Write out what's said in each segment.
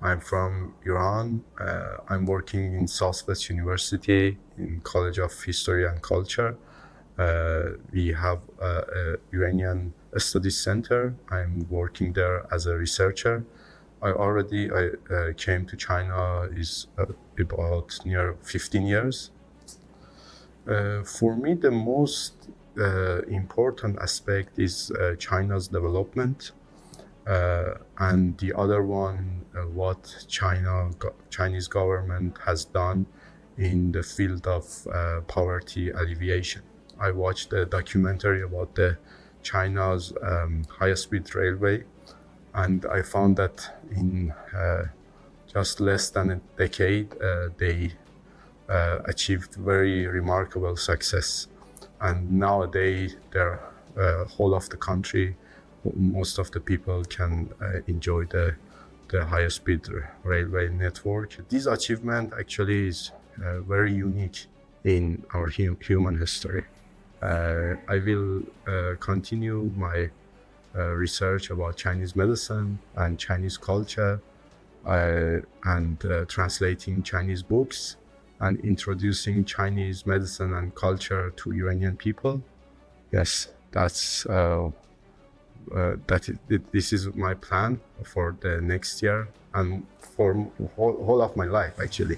I'm from Iran. I'm working in Southwest University in College of History and Culture. We have a Iranian Studies Center. I'm working there as a researcher. I came to China is about near 15 years. For me, the most important aspect is China's development. And the other one, what Chinese government has done in the field of poverty alleviation. I watched a documentary about the China's high-speed railway, and I found that in just less than a decade, they achieved very remarkable success. And nowadays, their whole of the country, most of the people can enjoy the high-speed railway network. This achievement actually is very unique in our human history. I will continue my research about Chinese medicine and Chinese culture, and translating Chinese books and introducing Chinese medicine and culture to Iranian people. Yes, this is my plan for the next year and for whole of my life, actually.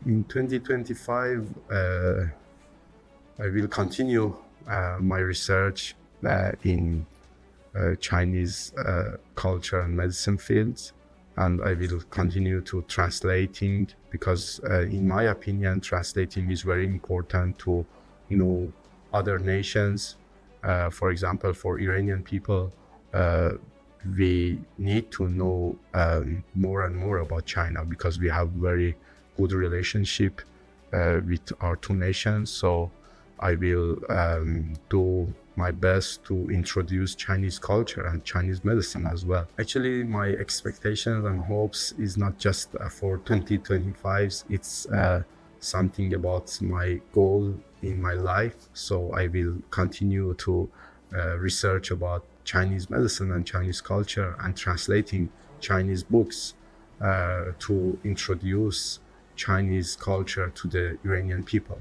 In 2025, I will continue my research in Chinese culture and medicine fields, and I will continue to translating, because in my opinion, translating is very important to other nations. For example, for Iranian people, we need to know more and more about China, because we have very good relationship with our two nations. So I will do my best to introduce Chinese culture and Chinese medicine as well. Actually, my expectations and hopes is not just for 2025. It's something about my goal in my life. So I will continue to research about Chinese medicine and Chinese culture and translating Chinese books to introduce Chinese culture to the Iranian people.